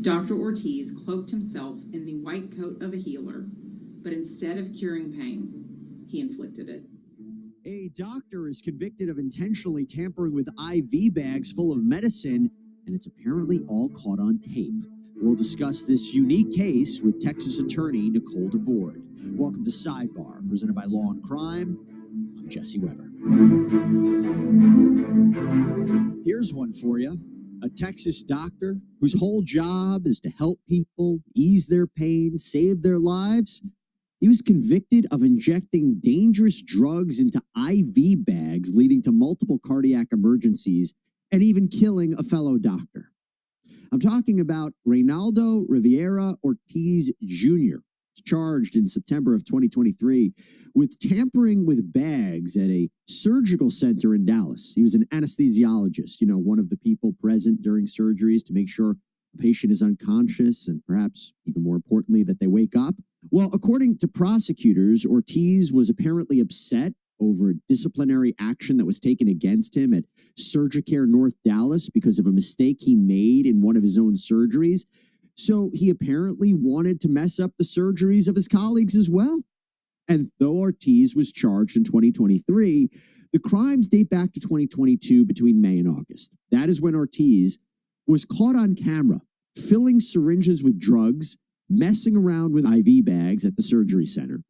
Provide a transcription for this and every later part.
Dr. Ortiz cloaked himself in the white coat of a healer, but instead of curing pain, he inflicted it. A doctor is convicted of intentionally tampering with IV bags full of medicine, and it's apparently all caught on tape. We'll discuss this unique case with Texas attorney Nicole DeBoard. Welcome to Sidebar, presented by Law and Crime. I'm Jesse Weber. Here's one for you. A Texas doctor whose whole job is to help people, ease their pain, save their lives. He was convicted of injecting dangerous drugs into IV bags, leading to multiple cardiac emergencies and even killing a fellow doctor. I'm talking about Reynaldo Rivera Ortiz Jr., charged in September of 2023 with tampering with bags at a surgical center in Dallas. He was an anesthesiologist, one of the people present during surgeries to make sure a patient is unconscious and perhaps even more importantly that they wake up. Well, according to prosecutors, Ortiz was apparently upset over disciplinary action that was taken against him at Surgicare North Dallas because of a mistake he made in one of his own surgeries. So he apparently wanted to mess up the surgeries of his colleagues as well. And though Ortiz was charged in 2023, the crimes date back to 2022 between May and August. That is when Ortiz was caught on camera filling syringes with drugs, messing around with IV bags at the surgery center.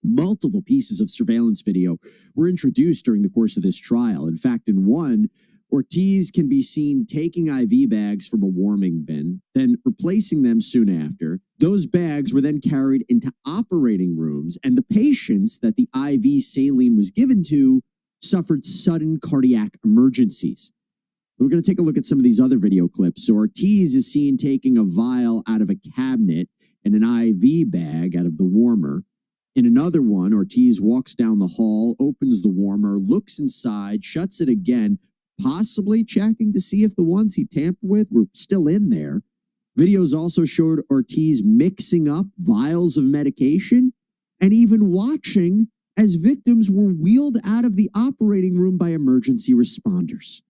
Multiple pieces of surveillance video were introduced during the course of this trial. In fact, in one, Ortiz can be seen taking IV bags from a warming bin, then replacing them soon after. Those bags were then carried into operating rooms, and the patients that the IV saline was given to suffered sudden cardiac emergencies. We're going to take a look at some of these other video clips. So Ortiz is seen taking a vial out of a cabinet and an IV bag out of the warmer. In another one, Ortiz walks down the hall, opens the warmer, looks inside, shuts it again, possibly checking to see if the ones he tampered with were still in there. Videos also showed Ortiz mixing up vials of medication and even watching as victims were wheeled out of the operating room by emergency responders.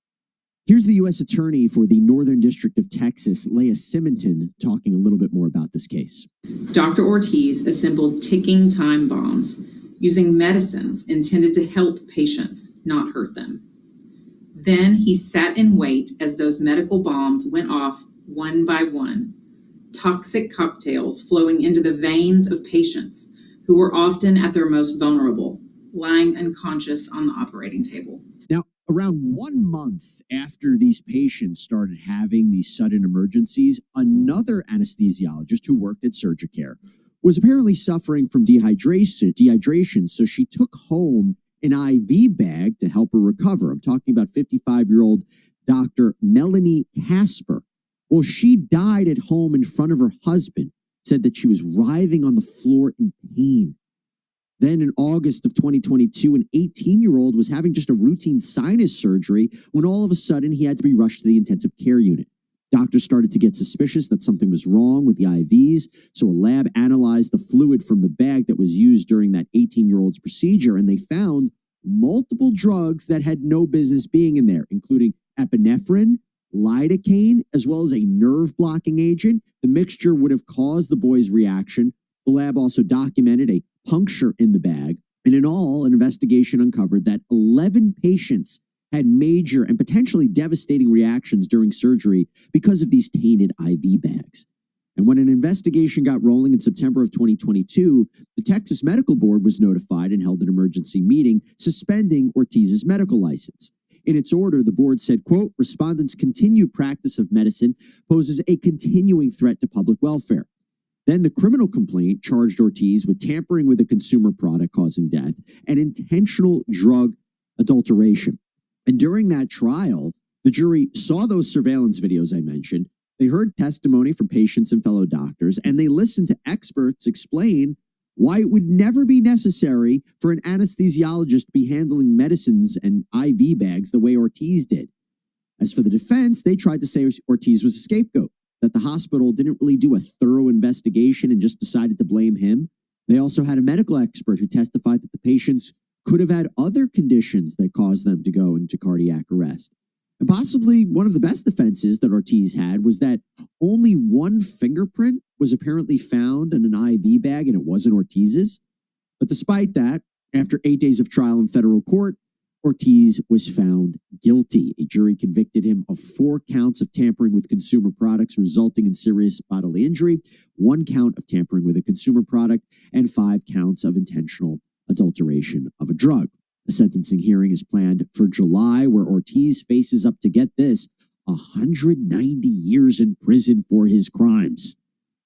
Here's the U.S. Attorney for the Northern District of Texas, Leah Simonton, talking a little bit more about this case. Dr. Ortiz assembled ticking time bombs using medicines intended to help patients, not hurt them. Then he sat in wait as those medical bombs went off one by one, toxic cocktails flowing into the veins of patients who were often at their most vulnerable, lying unconscious on the operating table. Now, around 1 month after these patients started having these sudden emergencies, another anesthesiologist who worked at Surgicare was apparently suffering from dehydration, so she took home an IV bag to help her recover. I'm talking about 55-year-old Dr. Melanie Casper. Well, she died at home in front of her husband, said that she was writhing on the floor in pain. Then in August of 2022, an 18-year-old was having just a routine sinus surgery when all of a sudden he had to be rushed to the intensive care unit. Doctors started to get suspicious that something was wrong with the IVs, so a lab analyzed the fluid from the bag that was used during that 18-year-old's procedure, and they found multiple drugs that had no business being in there, including epinephrine, lidocaine, as well as a nerve-blocking agent. The mixture would have caused the boy's reaction. The lab also documented a puncture in the bag, and in all, an investigation uncovered that 11 patients had major and potentially devastating reactions during surgery because of these tainted IV bags. And when an investigation got rolling in September of 2022, the Texas Medical Board was notified and held an emergency meeting suspending Ortiz's medical license. In its order, the board said, quote, respondents' continued practice of medicine poses a continuing threat to public welfare. Then the criminal complaint charged Ortiz with tampering with a consumer product causing death and intentional drug adulteration. And during that trial, the jury saw those surveillance videos I mentioned. They heard testimony from patients and fellow doctors, and they listened to experts explain why it would never be necessary for an anesthesiologist to be handling medicines and IV bags the way Ortiz did. As for the defense, they tried to say Ortiz was a scapegoat, that the hospital didn't really do a thorough investigation and just decided to blame him. They also had a medical expert who testified that the patients could have had other conditions that caused them to go into cardiac arrest. And possibly one of the best defenses that Ortiz had was that only one fingerprint was apparently found in an IV bag, and it wasn't Ortiz's. But despite that, after 8 days of trial in federal court, Ortiz was found guilty. A jury convicted him of 4 counts of tampering with consumer products resulting in serious bodily injury, 1 count of tampering with a consumer product, and 5 counts of intentional adulteration of a drug. A sentencing hearing is planned for July, where Ortiz faces up to, get this, 190 years in prison for his crimes.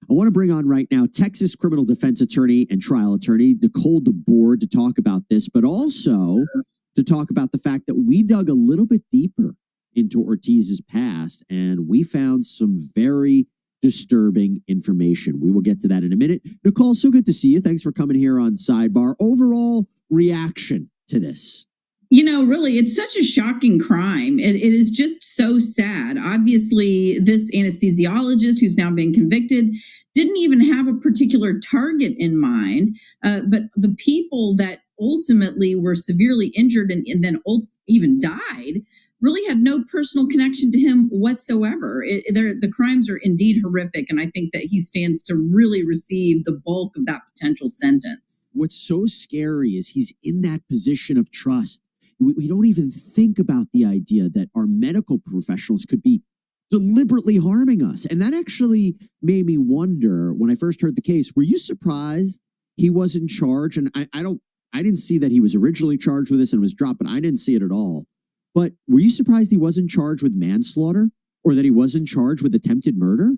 I want to bring on right now Texas criminal defense attorney and trial attorney Nicole DeBoer to talk about this, but also to talk about the fact that we dug a little bit deeper into Ortiz's past and we found some very disturbing information. We will get to that in a minute. Nicole, so good to see you. Thanks for coming here on Sidebar. Overall reaction to this? You know, really, it's such a shocking crime. It is just so sad. Obviously, this anesthesiologist who's now been convicted didn't even have a particular target in mind, but the people that ultimately were severely injured and then even died really had no personal connection to him whatsoever. The crimes are indeed horrific, and I think that he stands to really receive the bulk of that potential sentence. What's so scary is he's in that position of trust. We don't even think about the idea that our medical professionals could be deliberately harming us. And that actually made me wonder when I first heard the case, were you surprised he wasn't charged? And I didn't see that he was originally charged with this and was dropped, but I didn't see it at all. But were you surprised he wasn't charged with manslaughter or that he wasn't charged with attempted murder?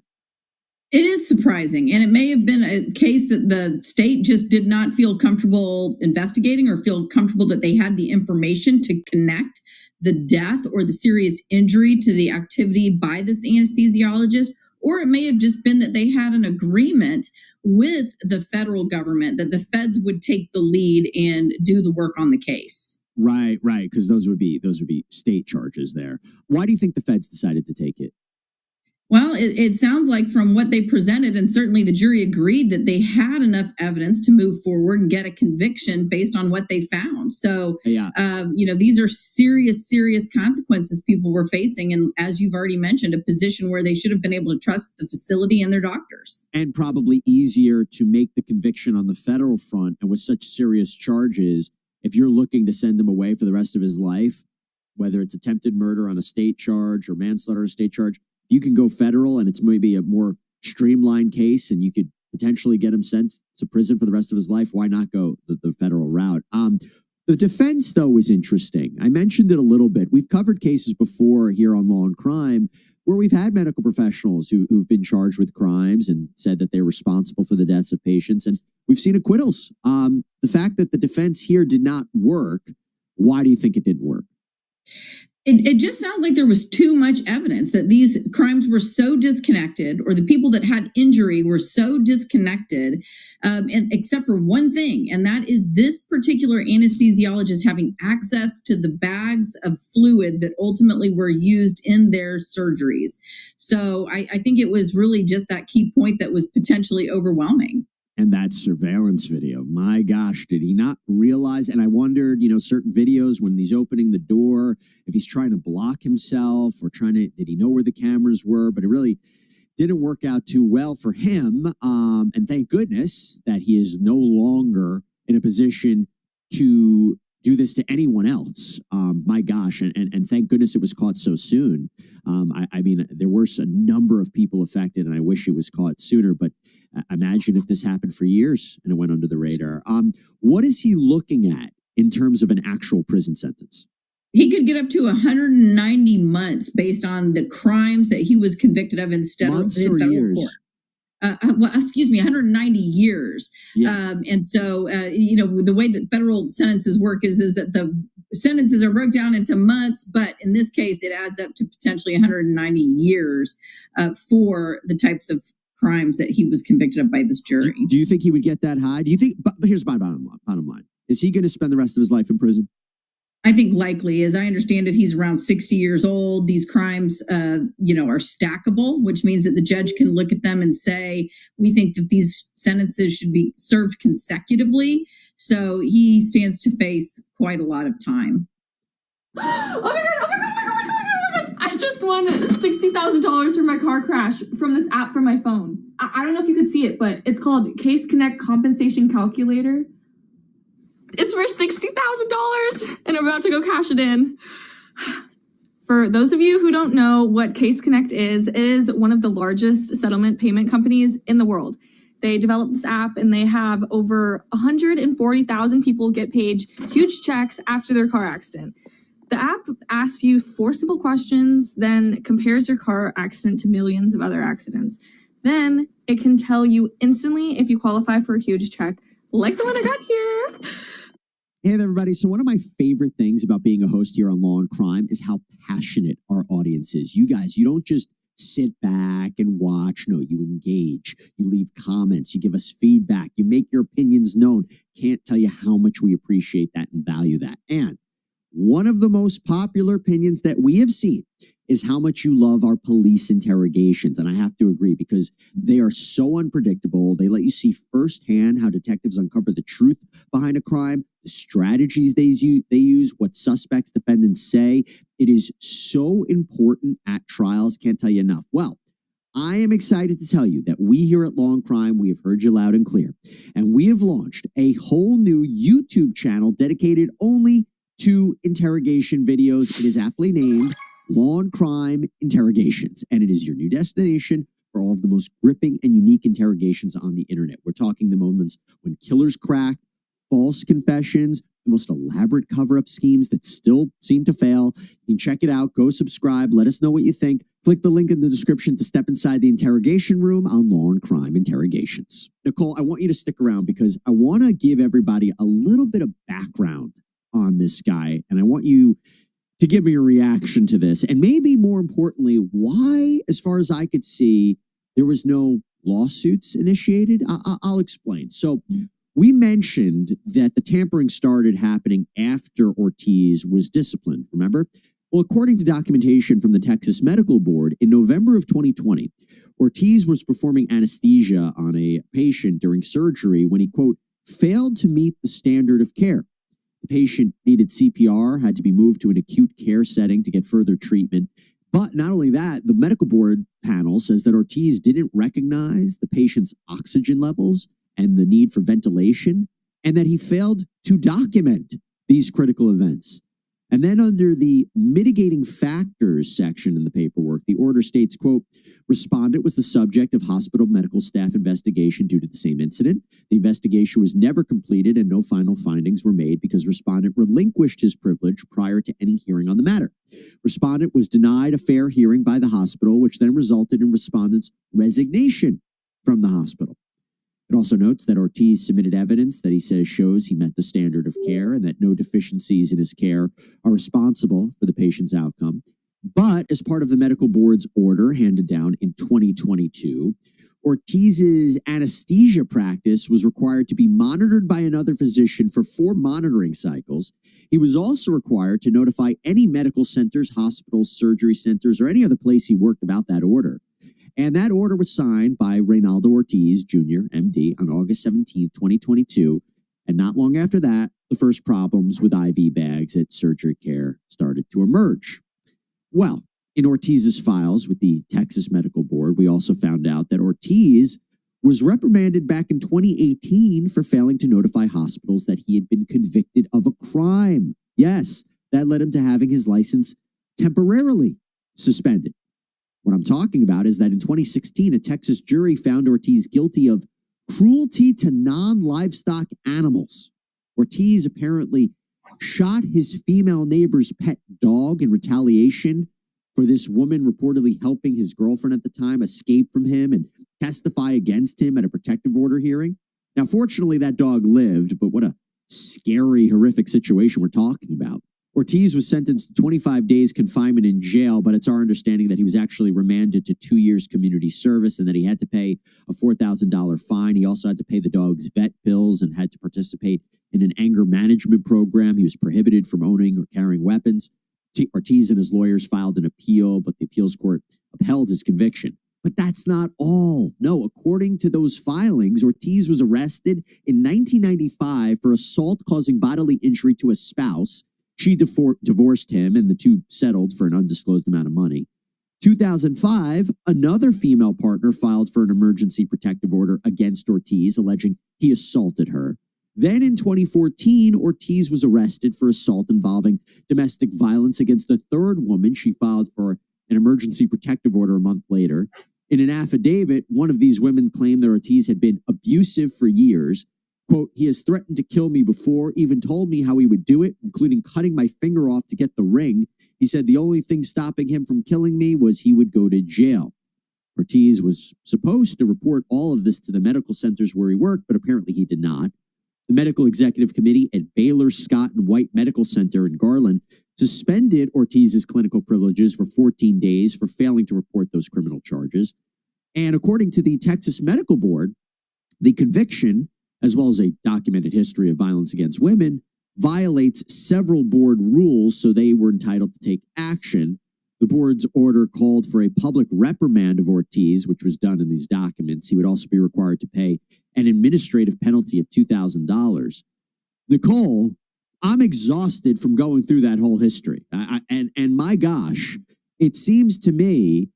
It is surprising, and it may have been a case that the state just did not feel comfortable investigating or feel comfortable that they had the information to connect the death or the serious injury to the activity by this anesthesiologist. Or it may have just been that they had an agreement with the federal government that the feds would take the lead and do the work on the case. Right, because those would be state charges there. Why do you think the feds decided to take it? Well, it sounds like from what they presented, and certainly the jury agreed that they had enough evidence to move forward and get a conviction based on what they found. So, yeah. These are serious consequences people were facing. And as you've already mentioned, a position where they should have been able to trust the facility and their doctors. And probably easier to make the conviction on the federal front. And with such serious charges, if you're looking to send him away for the rest of his life, whether it's attempted murder on a state charge or manslaughter on a state charge, you can go federal and it's maybe a more streamlined case and you could potentially get him sent to prison for the rest of his life. Why not go the federal route? The defense, though, is interesting. I mentioned it a little bit. We've covered cases before here on Law and Crime where we've had medical professionals who've been charged with crimes and said that they're responsible for the deaths of patients. And we've seen acquittals. The fact that the defense here did not work, why do you think it didn't work? It just sounded like there was too much evidence that these crimes were so disconnected, or the people that had injury were so disconnected, and except for one thing, and that is this particular anesthesiologist having access to the bags of fluid that ultimately were used in their surgeries. So I think it was really just that key point that was potentially overwhelming. And that surveillance video, my gosh, did he not realize? And I wondered, certain videos when he's opening the door, if he's trying to block himself or did he know where the cameras were? But it really didn't work out too well for him. And thank goodness that he is no longer in a position to do this to anyone else. My gosh. And thank goodness it was caught so soon. I mean, there were a number of people affected and I wish it was caught sooner, but imagine if this happened for years and it went under the radar. What is he looking at in terms of an actual prison sentence? He could get up to 190 months based on the crimes that he was convicted of instead of federal years? Court. 190 years. Yeah. And so, the way that federal sentences work is that the sentences are broke down into months, but in this case, it adds up to potentially 190 years for the types of crimes that he was convicted of by this jury. Do you think he would get that high? Do you think, but here's my bottom line. Is he going to spend the rest of his life in prison? I think likely. As I understand it, he's around 60 years old. These crimes, are stackable, which means that the judge can look at them and say, we think that these sentences should be served consecutively. So he stands to face quite a lot of time. Oh my God. just won $60,000 for my car crash from this app from my phone. I don't know if you could see it, but it's called Case Connect Compensation Calculator. It's for $60,000, and I'm about to go cash it in. For those of you who don't know what Case Connect is, it is one of the largest settlement payment companies in the world. They developed this app, and they have over 140,000 people get paid huge checks after their car accident. The app asks you forcible questions, then compares your car accident to millions of other accidents. Then it can tell you instantly if you qualify for a huge check, like the one I got here. Hey there, everybody. So one of my favorite things about being a host here on Law and Crime is how passionate our audience is. You guys, you don't just sit back and watch. No, you engage. You leave comments. You give us feedback. You make your opinions known. Can't tell you how much we appreciate that and value that. And one of the most popular opinions that we have seen is how much you love our police interrogations. And I have to agree, because they are so unpredictable. They let you see firsthand how detectives uncover the truth behind a crime, the strategies they use, what suspects, defendants say. It is so important at trials. Can't tell you enough. Well, I am excited to tell you that we here at Law and Crime, we have heard you loud and clear. And we have launched a whole new YouTube channel dedicated only to interrogation videos. It is aptly named Law and Crime Interrogations, and it is your new destination for all of the most gripping and unique interrogations on the internet. We're talking the moments when killers crack, false confessions, the most elaborate cover-up schemes that still seem to fail. You can check it out. Go subscribe. Let us know what you think. Click the link in the description to step inside the interrogation room on Law and Crime Interrogations. Nicole, I want you to stick around because I want to give everybody a little bit of background on this guy, and I want you to give me your reaction to this, and maybe more importantly, why, as far as I could see, there was no lawsuits initiated. I'll explain. So we mentioned that the tampering started happening after Ortiz was disciplined, remember? Well, according to documentation from the Texas Medical Board, in November of 2020, Ortiz was performing anesthesia on a patient during surgery when he, quote, failed to meet the standard of care. The patient needed CPR, had to be moved to an acute care setting to get further treatment. But not only that, the medical board panel says that Ortiz didn't recognize the patient's oxygen levels and the need for ventilation, and that he failed to document these critical events. And then under the mitigating factors section in the paperwork, the order states, quote, respondent was the subject of hospital medical staff investigation due to the same incident. The investigation was never completed and no final findings were made because respondent relinquished his privilege prior to any hearing on the matter. Respondent was denied a fair hearing by the hospital, which then resulted in respondent's resignation from the hospital. It also notes that Ortiz submitted evidence that he says shows he met the standard of care and that no deficiencies in his care are responsible for the patient's outcome. But as part of the medical board's order handed down in 2022, Ortiz's anesthesia practice was required to be monitored by another physician for 4 monitoring cycles. He was also required to notify any medical centers, hospitals, surgery centers, or any other place he worked about that order. And that order was signed by Reynaldo Ortiz, Jr., MD, on August 17, 2022. And not long after that, the first problems with IV bags at surgery care started to emerge. Well, in Ortiz's files with the Texas Medical Board, we also found out that Ortiz was reprimanded back in 2018 for failing to notify hospitals that he had been convicted of a crime. Yes, that led him to having his license temporarily suspended. What I'm talking about is that in 2016, a Texas jury found Ortiz guilty of cruelty to non-livestock animals. Ortiz apparently shot his female neighbor's pet dog in retaliation for this woman reportedly helping his girlfriend at the time escape from him and testify against him at a protective order hearing. Now, fortunately, that dog lived, but what a scary, horrific situation we're talking about. Ortiz was sentenced to 25 days confinement in jail, but it's our understanding that he was actually remanded to 2 years community service and that he had to pay a $4,000 fine. He also had to pay the dog's vet bills and had to participate in an anger management program. He was prohibited from owning or carrying weapons. Ortiz and his lawyers filed an appeal, but the appeals court upheld his conviction. But that's not all. No, according to those filings, Ortiz was arrested in 1995 for assault causing bodily injury to a spouse. She divorced him, and the two settled for an undisclosed amount of money. 2005, another female partner filed for an emergency protective order against Ortiz, alleging he assaulted her. Then in 2014, Ortiz was arrested for assault involving domestic violence against a third woman. She filed for an emergency protective order a month later. In an affidavit, one of these women claimed that Ortiz had been abusive for years. Quote, he has threatened to kill me before, even told me how he would do it, including cutting my finger off to get the ring. He said the only thing stopping him from killing me was he would go to jail. Ortiz was supposed to report all of this to the medical centers where he worked, but apparently he did not. The medical executive committee at Baylor Scott and White Medical Center in Garland suspended Ortiz's clinical privileges for 14 days for failing to report those criminal charges. And according to the Texas Medical Board, the conviction, as well as a documented history of violence against women, violates several board rules, so they were entitled to take action. The board's order called for a public reprimand of Ortiz, which was done in these documents. He would also be required to pay an administrative penalty of $2,000. Nicole, I'm exhausted from going through that whole history. And my gosh, it seems to me,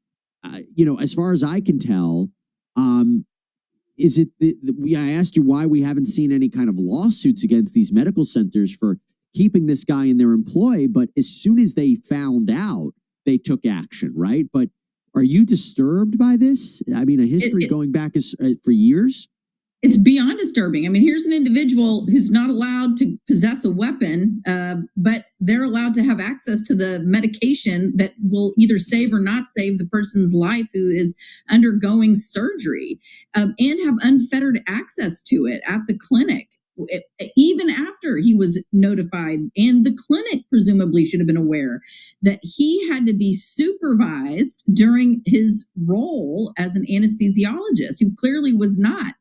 as far as I can tell, is it I asked you why we haven't seen any kind of lawsuits against these medical centers for keeping this guy in their employ, but as soon as they found out, they took action, right? But are you disturbed by this? I mean, a history going back for years? It's beyond disturbing. I mean, here's an individual who's not allowed to possess a weapon, but they're allowed to have access to the medication that will either save or not save the person's life who is undergoing surgery, and have unfettered access to it at the clinic, even after he was notified. And the clinic presumably should have been aware that he had to be supervised during his role as an anesthesiologist, who clearly was not.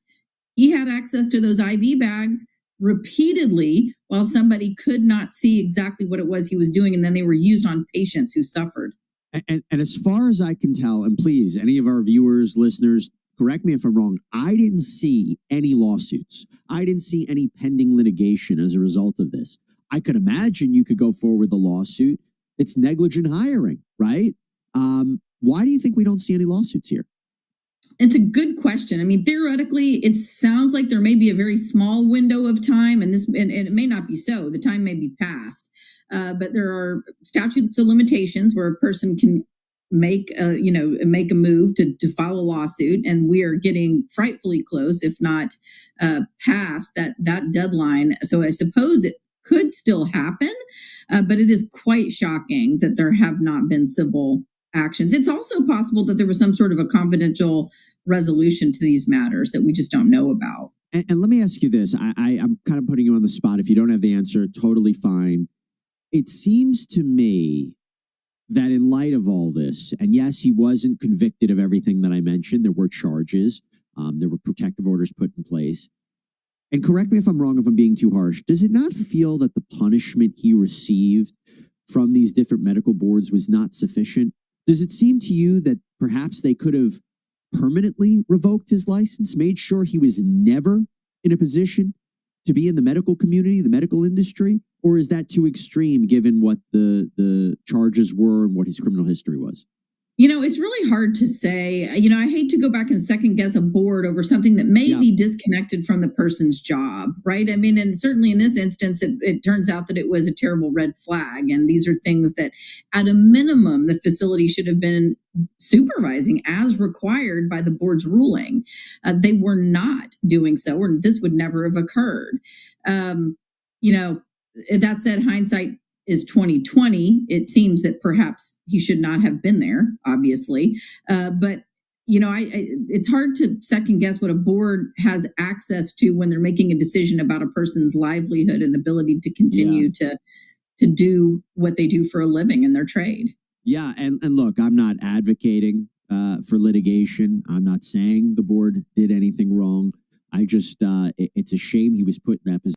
He had access to those IV bags repeatedly while somebody could not see exactly what it was he was doing. And then they were used on patients who suffered. And as far as I can tell, and please, any of our viewers, listeners, correct me if I'm wrong, I didn't see any lawsuits. I didn't see any pending litigation as a result of this. I could imagine you could go forward with a lawsuit. It's negligent hiring, right? Why do you think we don't see any lawsuits here? It's a good question. I mean, theoretically, it sounds like there may be a very small window of time, and it may not be so. The time may be past, but there are statutes of limitations where a person can make a move to file a lawsuit, and we are getting frightfully close, if not past that deadline. So I suppose it could still happen, but it is quite shocking that there have not been civil actions. It's also possible that there was some sort of a confidential resolution to these matters that we just don't know about. And let me ask you this. I'm kind of putting you on the spot. If you don't have the answer, totally fine. It seems to me that in light of all this, and yes, he wasn't convicted of everything that I mentioned. There were charges. There were protective orders put in place. And correct me if I'm wrong, if I'm being too harsh. Does it not feel that the punishment he received from these different medical boards was not sufficient? Does it seem to you that perhaps they could have permanently revoked his license, made sure he was never in a position to be in the medical community, the medical industry? Or is that too extreme given what the charges were and what his criminal history was? It's really hard to say. I hate to go back and second guess a board over something that may be disconnected from the person's job, right? I mean, and certainly in this instance, it turns out that it was a terrible red flag. And these are things that, at a minimum, the facility should have been supervising as required by the board's ruling. They were not doing so, or this would never have occurred. That said, hindsight is 2020. It seems that perhaps he should not have been there, obviously. But it's hard to second guess what a board has access to when they're making a decision about a person's livelihood and ability to continue to do what they do for a living in their trade. Yeah, and look, I'm not advocating for litigation. I'm not saying the board did anything wrong. I just, it's a shame he was put in that position.